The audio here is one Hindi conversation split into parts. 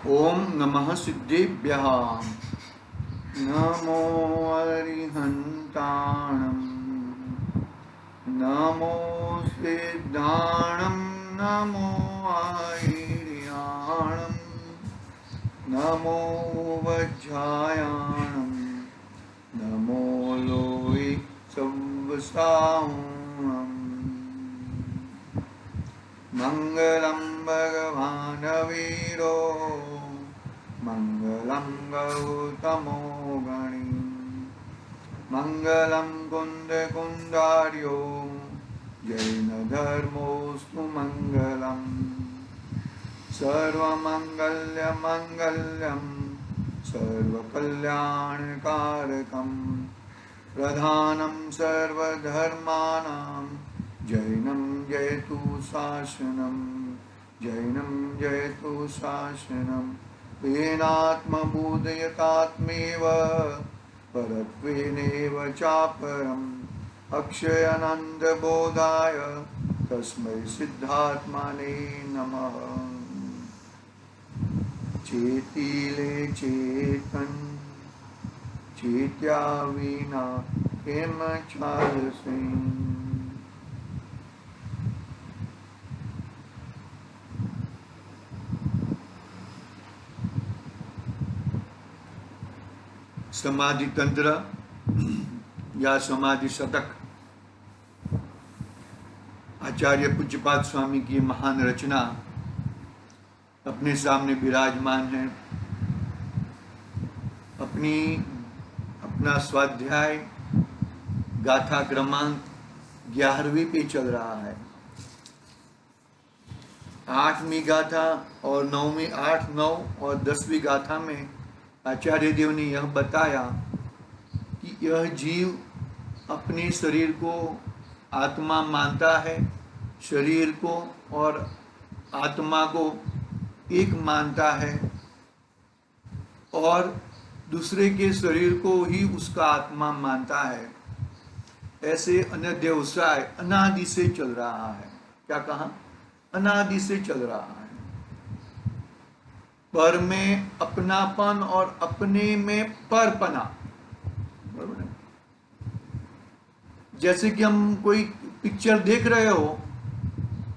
ओम नमः सिद्धेभ्यः। नमो अरिहन्ताणं नमो सिद्धाणं नमो आयर्याणं नमो वज्रायाणं नमो लोये सव्वसाहुणम्। मंगलम भगवान वीरो मंगलम गौतमो गणी मंगलम कुंद कुंडार्यो जैन धर्मोस्तु मंगलम सर्वमंगल्य मंगल्यम सर्वकल्याणकारकम प्रधानं सर्वधर्माणां जैनं जयतु शासनं जैनं जयतु शासनं येनात्मबोधयतात्मेव परत्वेनेव चापरम् अक्षयानन्दबोधाय तस्मै सिद्धात्मने नमः। चेतिले चेतन चेत्या विना केम चालसे। समाधि तंत्र या समाधि शतक आचार्य पूज्यपाद स्वामी की महान रचना अपने सामने विराजमान है। अपना स्वाध्याय गाथा क्रमांक 11वीं पे चल रहा है। 8वीं गाथा और 9वीं 8, 9 और 10वीं गाथा में आचार्य देव ने यह बताया कि यह जीव अपने शरीर को आत्मा मानता है, शरीर को और आत्मा को एक मानता है और दूसरे के शरीर को ही उसका आत्मा मानता है। ऐसे अनध्यवसाय अनादि से चल रहा है। क्या कहा? अनादि से चल रहा है। पर में अपनापन और अपने में परपना। जैसे कि हम कोई पिक्चर देख रहे हो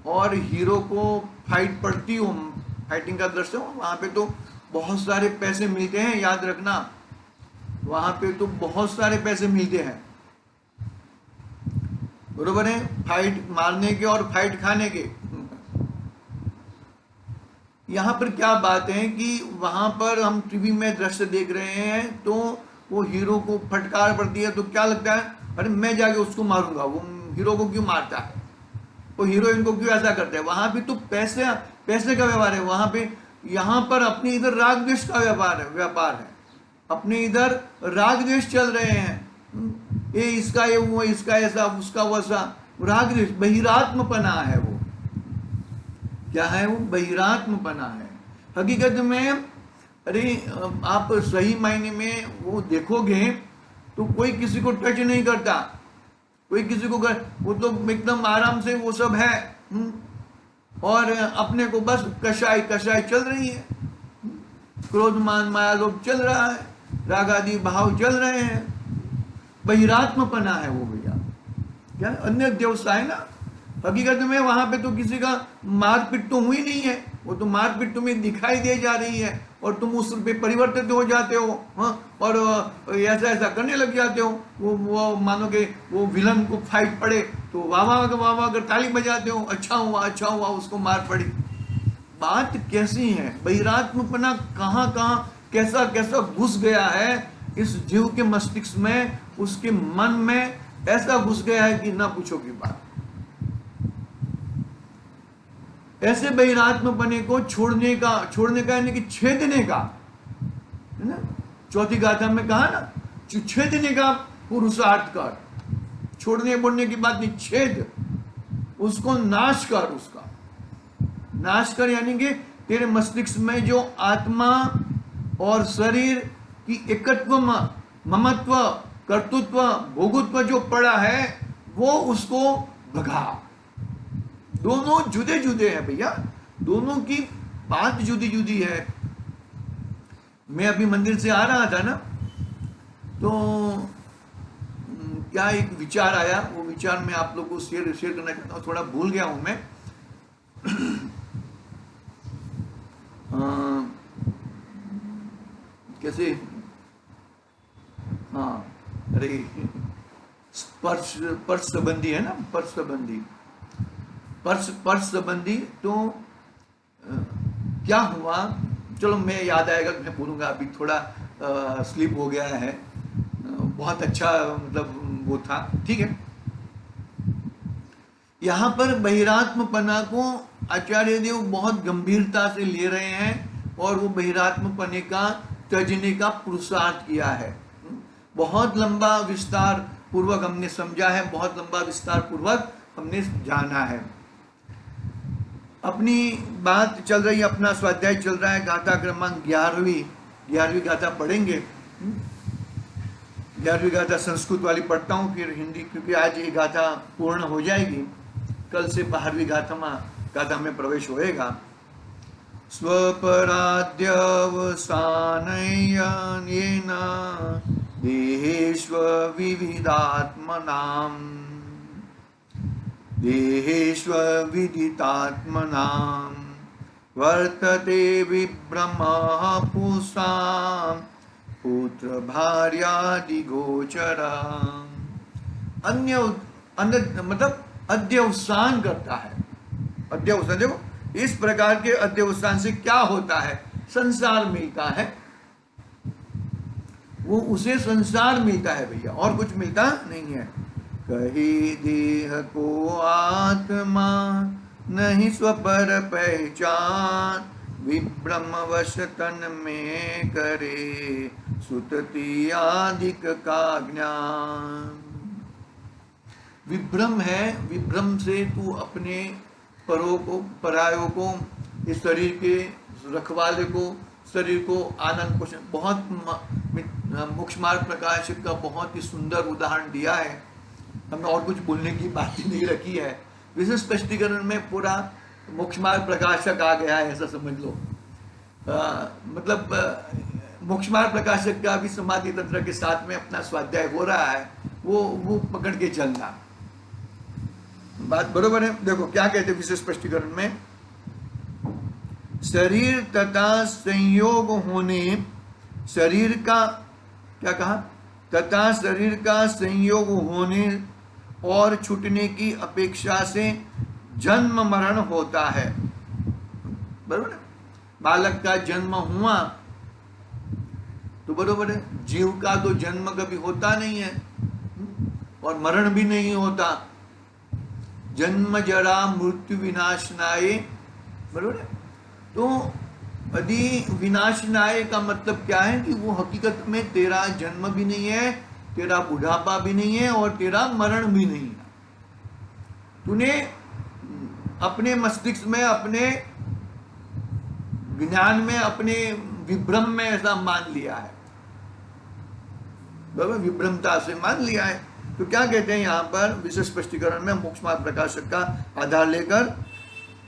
और हीरो को फाइट पड़ती हो, फाइटिंग का दृश्य हो, वहां पे तो बहुत सारे पैसे मिलते हैं। याद रखना, वहां पे तो बहुत सारे पैसे मिलते हैं, बरोबर है, फाइट मारने के और फाइट खाने के। यहाँ पर क्या बात है कि वहां पर हम टीवी में दृश्य देख रहे हैं तो वो हीरो को फटकार पड़ती है तो क्या लगता है, अरे मैं जाके उसको मारूंगा, वो हीरो को क्यों मारता है, वो हीरोइन को क्यों ऐसा करता है। वहां पे तो पैसे का व्यवहार है वहां पे। यहाँ पर अपने इधर राग द्वेष का व्यापार है। अपने इधर राग द्वेष चल रहे हैं। ये इसका ये वो, इसका ऐसा, उसका वैसा, राग द्वेष बहिरात्मपना है। वो क्या है? वो बहिरात्मपना है। हकीकत में अरे आप सही मायने में वो देखोगे तो कोई किसी को टच नहीं करता, कोई किसी को वो तो एकदम आराम से वो सब है। और अपने को बस कषाय चल रही है। क्रोध मान माया लोभ चल रहा है, राग आदि भाव चल रहे हैं। बहिरात्मपना है वो भैया। क्या अन्य व्यवसाय ना। हकीकत में वहां पे तो किसी का मारपीट तो हुई नहीं है, वो तो मारपीट तुम्हें दिखाई दे जा रही है और तुम उस पे परिवर्तित हो जाते हो। और ऐसा करने लग जाते हो। वो मानो कि वो विलन को फाइट पड़े तो वाह अगर ताली बजाते हो, अच्छा हुआ उसको मार पड़ी। बात कैसी है? बहिरात्मपना कहाँ कैसा घुस गया है इस जीव के मस्तिष्क में, उसके मन में ऐसा घुस गया है कि ना पूछो की बात। ऐसे बहिरात्मपने को छोड़ने का यानी कि छेदने का, है ना। चौथी गाथा में कहा ना, छेदने का पुरुषार्थ कर। छोड़ने बोलने की बात नहीं, छेद, उसको नाश कर, उसका नाश कर। यानी कि तेरे मस्तिष्क में जो आत्मा और शरीर की एकत्व, ममत्व, कर्तृत्व, भोगत्व जो पड़ा है वो उसको भगा। दोनों जुदे जुदे हैं भैया, दोनों की बात जुदी जुदी है। मैं अभी मंदिर से आ रहा था ना, तो क्या एक विचार आया, वो विचार मैं आप लोगों को शेयर करना चाहता हूँ। थोड़ा भूल गया हूँ मैं। कैसे, हाँ, अरे स्पर्श, पर्श संबंधी है ना, पर्श संबंधी, पर्श संबंधी। तो क्या हुआ, चलो मैं याद आएगा तो मैं बोलूँगा, अभी थोड़ा स्लिप हो गया है। बहुत अच्छा, मतलब वो था, ठीक है। यहाँ पर बहिरात्मपना को आचार्य देव बहुत गंभीरता से ले रहे हैं और वो बहिरात्मपने का त्यजने का पुरुषार्थ किया है। बहुत लंबा विस्तार पूर्वक हमने समझा है, बहुत लंबा विस्तार पूर्वक हमने जाना है। अपनी बात चल रही है, अपना स्वाध्याय चल रहा है, गाथा क्रमांक 11वीं गाथा पढ़ेंगे। 11वीं गाथा संस्कृत वाली पढ़ता हूँ, फिर हिंदी, क्योंकि आज ये गाथा पूर्ण हो जाएगी, कल से 12वीं गाथा में प्रवेश होएगा। स्वपराध्यवसानय्येन देहेष्वविदितात्मनां वर्तते विभ्रमः पुंसां पुत्र भार्यादिगोचरा। अन्य मतलब अध्यवसान करता है। अध्यवसान, देखो इस प्रकार के अध्यवसान से क्या होता है, संसार मिलता है, वो उसे संसार मिलता है भैया, और कुछ मिलता नहीं है। कही देह को आत्मा नहीं स्वपर पहचान, विभ्रमवश तन में करे सुतति आदिक का ज्ञान। विभ्रम है, विभ्रम से तू अपने परायों को, इस शरीर के रखवाले को, शरीर को आनंद पोषण। बहुत मोक्ष मार्ग प्रकाशक का बहुत ही सुंदर उदाहरण दिया है, हमने और कुछ बोलने की बात ही नहीं रखी है। विशेष स्पष्टीकरण में पूरा मोक्ष मार्ग प्रकाशक आ गया है, ऐसा समझ लो। मतलब मोक्ष मार्ग प्रकाशक का भी समाधि तंत्र के साथ में अपना स्वाध्याय हो रहा है, वो पकड़ के चलना, बात बरोबर है। देखो क्या कहते हैं विशेष स्पष्टीकरण में, शरीर तथा संयोग होने, शरीर का क्या कहा, तथा शरीर का संयोग होने और छूटने की अपेक्षा से जन्म मरण होता है, बरोबर है। बालक का जन्म हुआ तो बरोबर है, जीव का तो जन्म कभी होता नहीं है और मरण भी नहीं होता। जन्म जरा मृत्यु विनाशनाय, बरोबर है। तो यदि विनाशनाय का मतलब क्या है कि वो हकीकत में तेरा जन्म भी नहीं है, तेरा बुढ़ापा भी नहीं है और तेरा मरण भी नहीं है। तूने अपने मस्तिष्क में, अपने ज्ञान में, अपने विभ्रम में ऐसा मान लिया है, विभ्रमता से मान लिया है। तो क्या कहते हैं यहाँ पर विशेष स्पष्टीकरण में मोक्ष मार्ग प्रकाशक का आधार लेकर,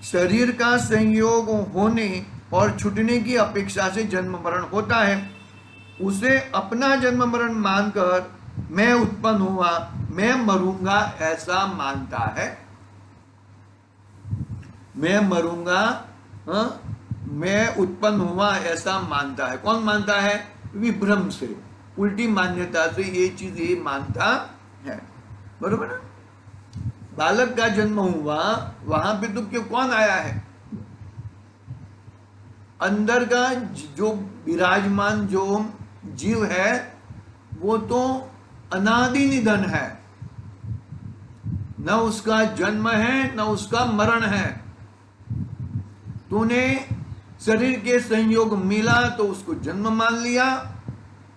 शरीर का संयोग होने और छूटने की अपेक्षा से जन्म मरण होता है, उसे अपना जन्म मरण मानकर मैं उत्पन्न हुआ, मैं मरूंगा ऐसा मानता है। मैं मरूंगा, मैं उत्पन्न हुआ ऐसा मानता है। कौन मानता है? विभ्रम से, उल्टी मान्यता से ये चीज ये मानता है, बरोबर ना। बालक का जन्म हुआ, वहां पे तो क्यों कौन आया है? अंदर का जो विराजमान जो जीव है वो तो अनादि निधन है, न उसका जन्म है न उसका मरण है। तूने शरीर के संयोग मिला तो उसको जन्म मान लिया,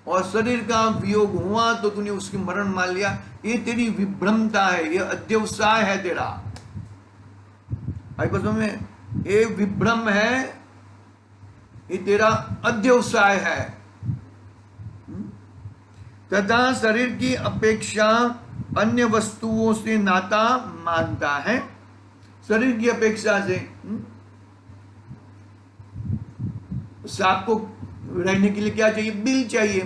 और शरीर का वियोग हुआ तो तूने उसकी मरण मान लिया। ये तेरी विभ्रमता है, ये अध्यवसाय है तेरा। आई में ये विभ्रम है, ये तेरा अध्यवसाय है। तथा शरीर की अपेक्षा अन्य वस्तुओं से नाता मानता है। शरीर की अपेक्षा से सांप को रहने के लिए क्या चाहिए? बिल चाहिए।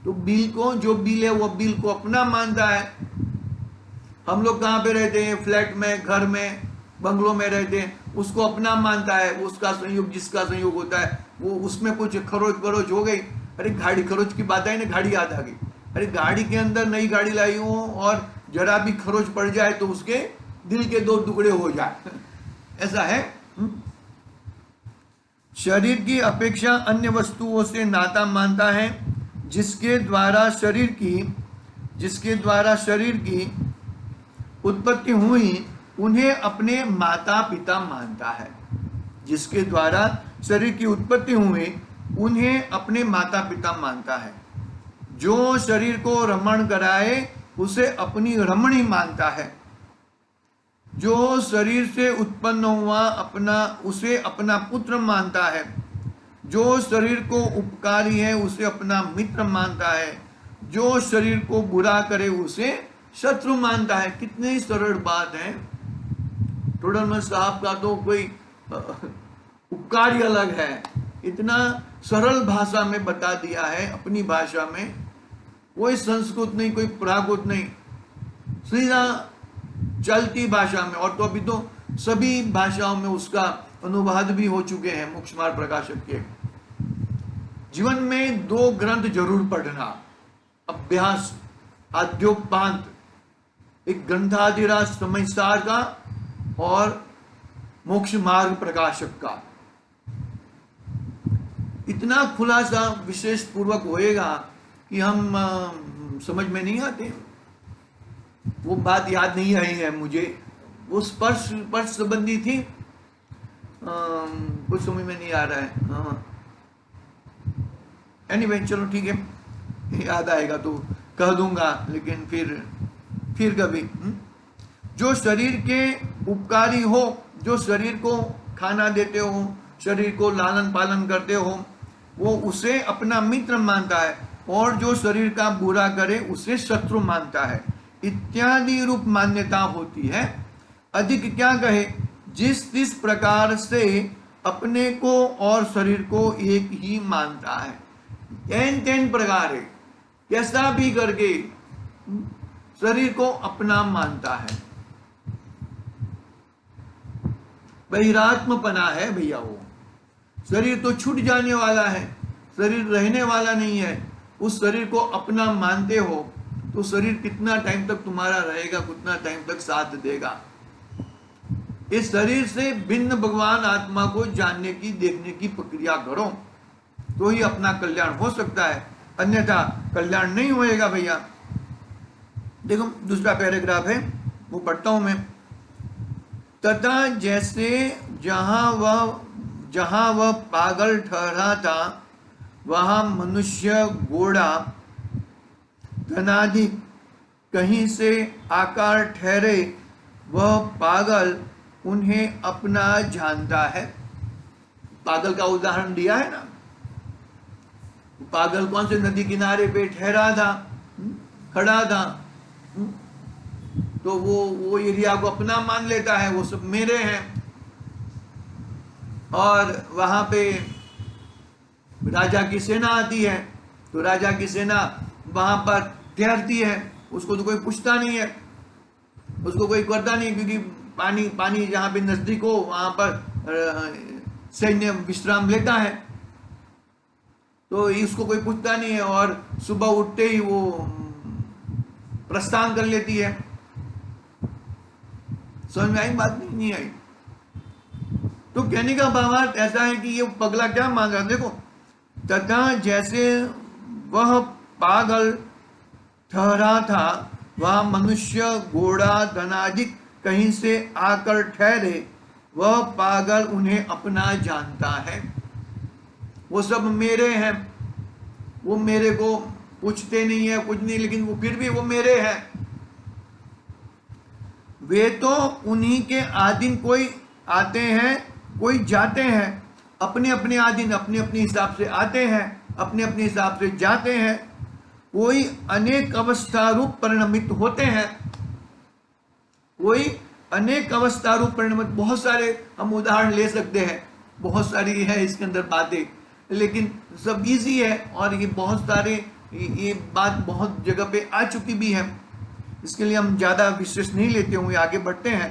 तो बिल को, जो बिल है वो बिल को अपना मानता है। हम लोग कहाँ पे रहते हैं? फ्लैट में, घर में, बंगलों में रहते हैं, उसको अपना मानता है। उसका संयोग, जिसका संयोग होता है वो, उसमें कुछ खरोच बरोच हो गई, अरे गाड़ी, खरोच की बात आई ना, गाड़ी याद आ गई। अरे गाड़ी के अंदर नई गाड़ी लाई हूँ और जरा भी खरोच पड़ जाए तो उसके दिल के 2 टुकड़े हो जाए ऐसा है। शरीर की अपेक्षा अन्य वस्तुओं से नाता मानता है, जिसके द्वारा शरीर की उत्पत्ति हुई उन्हें अपने माता पिता मानता है। जिसके द्वारा शरीर की उत्पत्ति हुई उन्हें अपने माता पिता मानता है। जो शरीर को रमण कराए उसे अपनी रमणी मानता है। जो शरीर से उत्पन्न हुआ उसे अपना पुत्र मानता है। जो शरीर को उपकारी है उसे अपना मित्र मानता है। जो शरीर को बुरा करे उसे शत्रु मानता है। कितनी सरल बात है। टोडरमल साहब का तो कोई उपकारी अलग है, इतना सरल भाषा में बता दिया है, अपनी भाषा में, कोई संस्कृत नहीं, कोई प्राकृत नहीं, सीधा चलती भाषा में। और तो अभी तो सभी भाषाओं में उसका अनुवाद भी हो चुके हैं मोक्षमार्ग प्रकाशक के। जीवन में 2 ग्रंथ जरूर पढ़ना, अभ्यास आद्योपांत, एक ग्रंथाधिराज समयसार का और मोक्ष मार्ग प्रकाशक का। इतना खुलासा विशेष पूर्वक होएगा कि हम समझ में नहीं आते। वो बात याद नहीं आई है मुझे, वो स्पर्श संबंधी थी, कुछ समझ में नहीं आ रहा है। एनीवे, चलो ठीक है, याद आएगा तो कह दूंगा, लेकिन फिर कभी। जो शरीर के उपकारी हो, जो शरीर को खाना देते हो, शरीर को लालन पालन करते हो, वो उसे अपना मित्र मानता है। और जो शरीर का बुरा करे उसे शत्रु मानता है, इत्यादि रूप मान्यता होती है। अधिक क्या कहे, जिस प्रकार से अपने को और शरीर को एक ही मानता है, एन प्रकार है, कैसा भी करके शरीर को अपना मानता है। बहिरात्मपना है भैया। वो शरीर तो छूट जाने वाला है, शरीर रहने वाला नहीं है। उस शरीर को अपना मानते हो तो शरीर कितना टाइम तक तुम्हारा रहेगा, कितना टाइम तक साथ देगा। इस शरीर से भिन्न भगवान आत्मा को जानने की, देखने की प्रक्रिया करो तो ही अपना कल्याण हो सकता है, अन्यथा कल्याण नहीं होएगा भैया। देखो दूसरा पैराग्राफ है, वो पढ़ता हूं मैं। तथा जैसे जहां वह पागल ठहरा था, वहां मनुष्य, घोड़ा, धनादि कहीं से आकार ठहरे, वह पागल उन्हें अपना जानता है। पागल का उदाहरण दिया है ना। पागल कौन से नदी किनारे पे ठहरा था, खड़ा था, तो वो एरिया को अपना मान लेता है, वो सब मेरे हैं। और वहां पे राजा की सेना आती है तो राजा की सेना वहां पर ठहरती है, उसको तो कोई पूछता नहीं है, उसको कोई करता नहीं, क्योंकि पानी जहां पे नजदीक हो वहां पर सैन्य विश्राम लेता है, तो इसको कोई पूछता नहीं है। और सुबह उठते ही वो प्रस्थान कर लेती है। समझ में आई बात? नहीं आई। तो कहने का भावार्थ ऐसा है कि ये पगला क्या मांग रहा है, देखो। तथा जैसे वह पागल ठहरा था, वह मनुष्य, घोड़ा, धनादिक कहीं से आकर ठहरे, वह पागल उन्हें अपना जानता है। वो सब मेरे हैं, वो मेरे को पूछते नहीं है कुछ नहीं, लेकिन वो फिर भी वो मेरे हैं। वे तो उन्हीं के आधीन, कोई आते हैं कोई जाते हैं, अपने अपने आधीन, अपने अपने हिसाब से आते हैं, अपने अपने हिसाब से जाते हैं। कोई अनेक अवस्था रूप परिणमित होते हैं, कोई अनेक अवस्था रूप परिणमित। बहुत सारे हम उदाहरण ले सकते हैं, बहुत सारी है इसके अंदर बातें, लेकिन सब इजी है और ये बहुत सारे ये बात बहुत जगह पे आ चुकी भी है, इसके लिए हम ज़्यादा विशेष नहीं लेते हुए आगे बढ़ते हैं।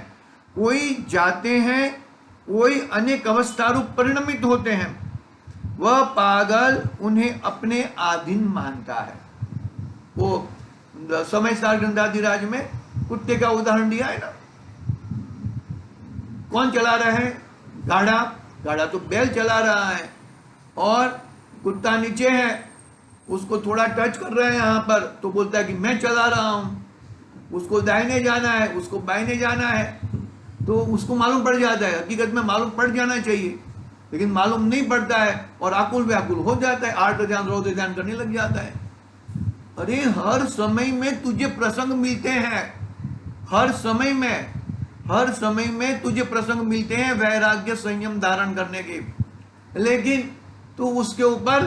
कोई जाते हैं, कोई अनेक अवस्था रूप परिणमित होते हैं, वह पागल उन्हें अपने अधीन मानता है। वो समय सार गंधाधिराज में कुत्ते का उदाहरण दिया है ना, कौन चला रहा है? गाड़ा। गाड़ा तो बैल चला रहा है और कुत्ता नीचे है, उसको थोड़ा टच कर रहे हैं यहाँ पर तो बोलता है कि मैं चला रहा हूँ। उसको दाहिने जाना है, उसको बाइने जाना है, तो उसको मालूम पड़ जाता है। हकीकत में मालूम पड़ जाना चाहिए, लेकिन मालूम नहीं पड़ता है और आकुल व्याकुल हो जाता है, आर्त ध्यान रोध ध्यान करने लग जाता है। अरे हर समय में तुझे प्रसंग मिलते हैं, हर समय में तुझे प्रसंग मिलते हैं वैराग्य संयम धारण करने के, लेकिन तू उसके ऊपर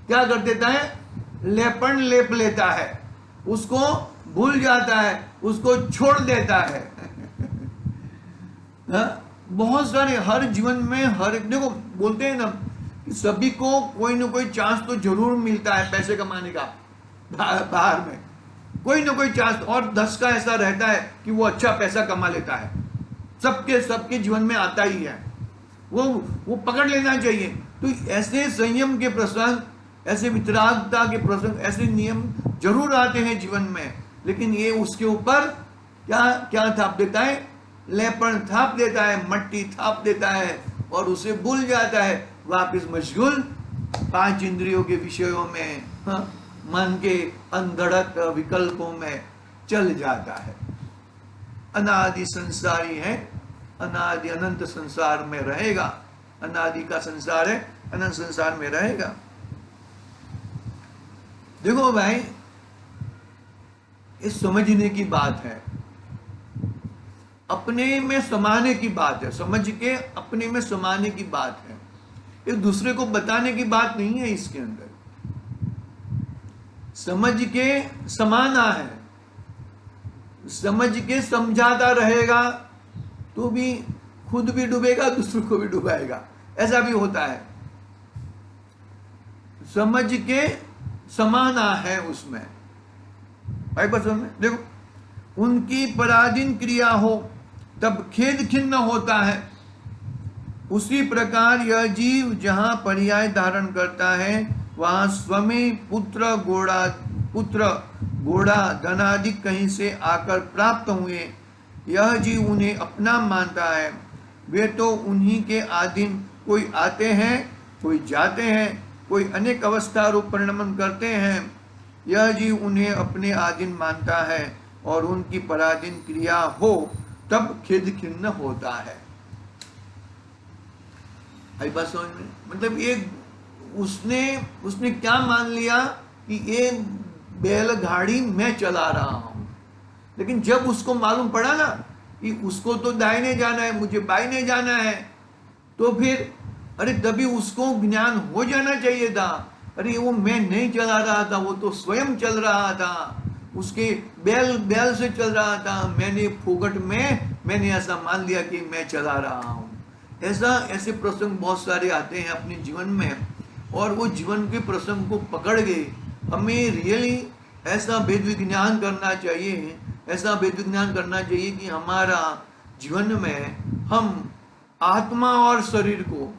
क्या कर देता है? लेपन लेप लेता है, उसको भूल जाता है, उसको छोड़ देता है। बहुत सारे हर जीवन में हर देखो बोलते हैं ना कि सभी को कोई ना कोई चांस तो जरूर मिलता है पैसे कमाने का, बाहर में कोई ना कोई चांस, और 10 का ऐसा रहता है कि वो अच्छा पैसा कमा लेता है। सबके जीवन में आता ही है, वो पकड़ लेना चाहिए। तो ऐसे संयम के प्रसंग, ऐसे वितरागता के प्रसंग, ऐसे नियम जरूर आते हैं जीवन में, लेकिन ये उसके ऊपर क्या थाप देता है? लेपन थाप देता है, मट्टी थाप देता है और उसे भूल जाता है, वापिस मशगूल 5 इंद्रियों के विषयों में, मन के अनगढ़त विकल्पों में चल जाता है। अनादि संसारी है, अनादि अनंत संसार में रहेगा, अनादि का संसार है, अनंत संसार में रहेगा। देखो भाई, इस समझने की बात है, अपने में समाने की बात है, समझ के अपने में समाने की बात है, ये दूसरे को बताने की बात नहीं है। इसके अंदर समझ के समाना है, समझ के समझाता रहेगा तो भी खुद भी डूबेगा, दूसरों को भी डुबाएगा, ऐसा भी होता है। समझ के समाना है उसमें भाई। बस देखो, उनकी पराधीन क्रिया हो तब खेद खिन्न होता है, उसी प्रकार यह जीव जहां पर्याय धारण करता है वहां स्वमी पुत्र घोड़ा धनादि कहीं से आकर प्राप्त हुए, यह जीव उन्हें अपना मानता है। वे तो उन्हीं के अधीन, कोई आते हैं, कोई जाते हैं, कोई अनेक अवस्था रूप परिणमन करते हैं। यह जीव उन्हें अपने अधीन मानता है और उनकी पराधीन क्रिया हो तब खेद खिन्न होता है। आई बात समझ में? मतलब ये उसने क्या मान लिया कि ये बैलगाड़ी मैं चला रहा हूं, लेकिन जब उसको मालूम पड़ा ना कि उसको तो दाहिने जाना है, मुझे बाइने जाना है, तो फिर अरे तभी उसको ज्ञान हो जाना चाहिए था। अरे वो मैं नहीं चला रहा था, वो तो स्वयं चल रहा था, उसके बैल से चल रहा था। मैंने फोकट में मैंने ऐसा मान लिया कि मैं चला रहा हूँ। ऐसे प्रसंग बहुत सारे आते हैं अपने जीवन में, और वो जीवन के प्रसंग को पकड़ के हमें रियली ऐसा वेद विज्ञान करना चाहिए, ऐसा वेद विज्ञान करना चाहिए कि हमारा जीवन में हम आत्मा और शरीर को,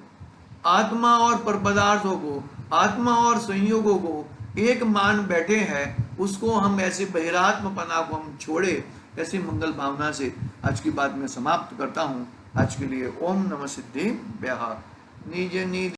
आत्मा और पर पदार्थों को, आत्मा और संयोगों को एक मान बैठे हैं, उसको हम ऐसे बहिरात्मपना को हम छोड़े। ऐसी मंगल भावना से आज की बात मैं समाप्त करता हूँ। आज के लिए ओम नमः सिद्धि व्याह निज निज